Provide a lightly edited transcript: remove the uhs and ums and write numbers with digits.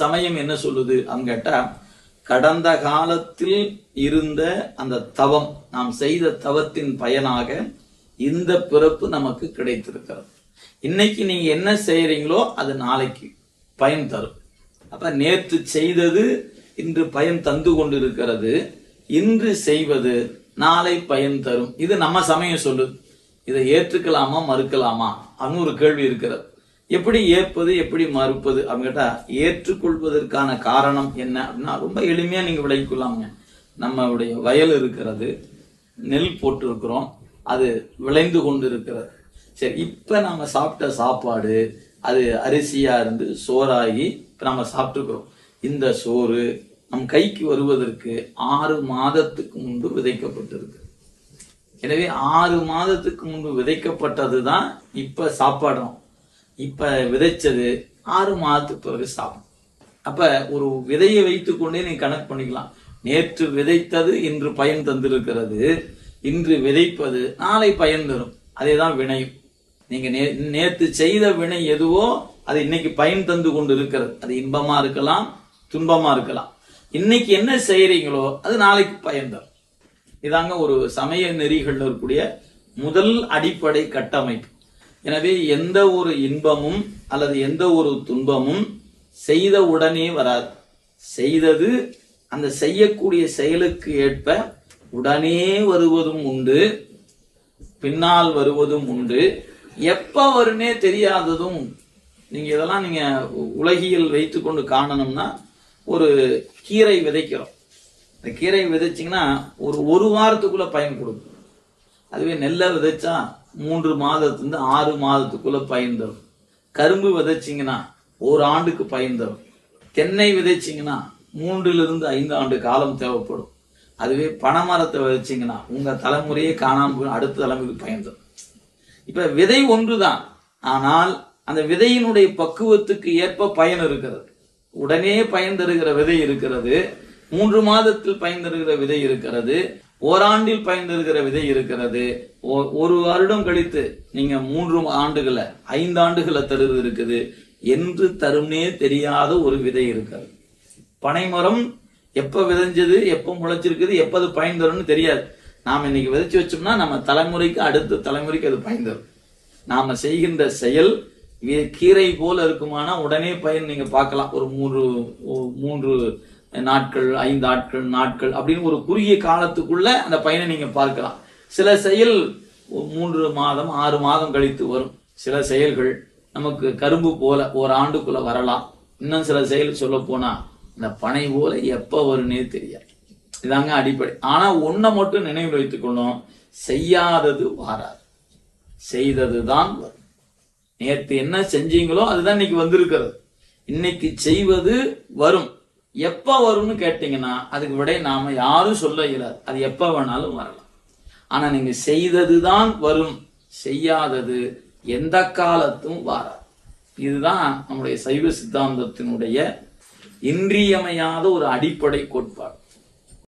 சமயம் என்ன சொல்லுது அப்படின்னு கேட்டா, கடந்த காலத்தில் இருந்த அந்த தவம், நாம் செய்த தவத்தின் பயனாக இந்த பிறப்பு நமக்கு கிடைத்திருக்கிறது. இன்னைக்கு நீங்க என்ன செய்யறீங்களோ அது நாளைக்கு பயன் தரும். அப்ப நேற்று செய்தது இன்று பயன் தந்து கொண்டிருக்கிறது, இன்று செய்வது நாளை பயன் தரும். இது நம்ம சமயம் சொல்லுது. இதை ஏற்றுக்கலாமா மறுக்கலாமா அப்படின்னு ஒரு கேள்வி இருக்கிறது. எப்படி ஏற்பது எப்படி மறுப்பது அப்படின்னு கேட்டா, ஏற்றுக்கொள்வதற்கான காரணம் என்ன அப்படின்னா ரொம்ப எளிமையா நீங்க விளங்கிக்கொள்ளாமங்க. நம்மளுடைய வயல் இருக்கிறது, நெல் போட்டு இருக்கிறோம், அது விளைந்து கொண்டு இருக்கிறது. சரி, இப்ப நம்ம சாப்பிட்ட சாப்பாடு அது அரிசியா இருந்து சோறாகி இப்ப நம்ம சாப்பிட்டுக்கிறோம். இந்த சோறு நம் கைக்கு வருவதற்கு 6 மாதத்துக்கு முன்பு விதைக்கப்பட்டிருக்கு. எனவே 6 மாதத்துக்கு முன்பு விதைக்கப்பட்டதுதான் இப்ப சாப்பாடும். இப்ப விதைச்சது 6 மாதத்துக்கு பிறகு சாப்பிடும். அப்ப ஒரு விதையை வைத்துக் கொண்டே நீங்க கணக்கு பண்ணிக்கலாம். நேற்று விதைத்தது இன்று பயன் தந்திருக்கிறது, இன்று விதைப்பது நாளை பயன் தரும். அதேதான் வினையும். நீங்க நேற்று செய்த வினை எதுவோ அது இன்னைக்கு பயன் தந்து கொண்டு இருக்கிறது. அது இன்பமா இருக்கலாம், துன்பமா இருக்கலாம். இன்னைக்கு என்ன செய்யறீங்களோ அது நாளைக்கு பயன் தரும். இதாங்க ஒரு சமய நெறிகள் இருக்கக்கூடிய முதல் அடிப்படை கட்டமைப்பு. எனவே எந்த ஒரு இன்பமும் அல்லது எந்த ஒரு துன்பமும் செய்த உடனே வராது. செய்தது அந்த செய்யக்கூடிய செயலுக்கு ஏற்ப உடனே வருவதும் உண்டு, பின்னால் வருவதும் உண்டு, எப்ப வருனே தெரியாததும். நீங்க இதெல்லாம் நீங்க உலகியல் வைத்துக்கொண்டு காணணும்னா, ஒரு கீரை விதைக்கிறோம். இந்த கீரை விதைச்சிங்கன்னா ஒரு வாரத்துக்குள்ள பயன் கொடுக்கும். அதுவே நெல்லை விதைச்சா 3 மாதத்துலேருந்து 6 மாதத்துக்குள்ள பயன் தரும். கரும்பு விதைச்சிங்கன்னா 1 ஆண்டுக்கு பயன் தரும். தென்னை விதைச்சிங்கன்னா 3 5 ஆண்டு காலம் தேவைப்படும். அதுவே பனைமரத்தை விதைச்சிங்கன்னா உங்க தலைமுறையே காணாம அடுத்த தலைமுறைக்கு பயன் தரும். இப்ப விதை ஒன்றுதான், ஆனால் அந்த விதையினுடைய பக்குவத்துக்கு ஏற்ப பயன் இருக்கிறது. உடனே பயன் தருகிற விதை இருக்கிறது, 3 மாதத்தில் பயன் தருகிற விதை இருக்கிறது, ஓராண்டில் பயன் தருகிற விதை இருக்கிறது, 1 வருடம் கழித்து நீங்க 3 ஆண்டுகளை 5 ஆண்டுகளை தருவது இருக்குது, என்று தரும்னே தெரியாத ஒரு விதை இருக்கிறது. பனைமரம் எப்ப விதைஞ்சது, எப்ப முளைச்சிருக்குது, எப்ப அது பயன் தரும்னு தெரியாது. நாம இன்னைக்கு விதைச்சு வச்சோம்னா நம்ம தலைமுறைக்கு அடுத்த தலைமுறைக்கு அது பயன் தரும். நாம செய்கின்ற செயல் கீரை போல இருக்குமானா உடனே பயன் நீங்க பார்க்கலாம். ஒரு 3 நாட்கள் 5 நாட்கள் அப்படின்னு ஒரு குறுகிய காலத்துக்குள்ள அந்த பயனை நீங்க பார்க்கலாம். சில செயல் 3 மாதம் 6 மாதம் கழித்து வரும். சில செயல்கள் நமக்கு கரும்பு போல 1 ஆண்டுக்குள்ள வரலாம். இன்னும் சில செயல் சொல்ல போனா இந்த பனை போல எப்ப வரும்னே தெரியாது. இதாங்க அடிப்படை. ஆனா ஒன்ன மட்டும் நினைவில் வைத்துக்கொள்ளும், செய்யாதது வாராது, செய்ததுதான் வரும். நேற்று என்ன செஞ்சீங்களோ அதுதான் இன்னைக்கு வந்திருக்கிறது. இன்னைக்கு செய்வது வரும். எப்ப வரும்னு கேட்டீங்கன்னா அதுக்கு விட நாம யாரும் சொல்ல இயலாது. அது எப்ப வேணாலும் வரலாம். ஆனா நீங்க செய்ததுதான் வரும், செய்யாதது எந்த காலத்தும் வராது. இதுதான் நம்முடைய சைவ சித்தாந்தத்தினுடைய இன்றியமையாத ஒரு அடிப்படை கோட்பாடு.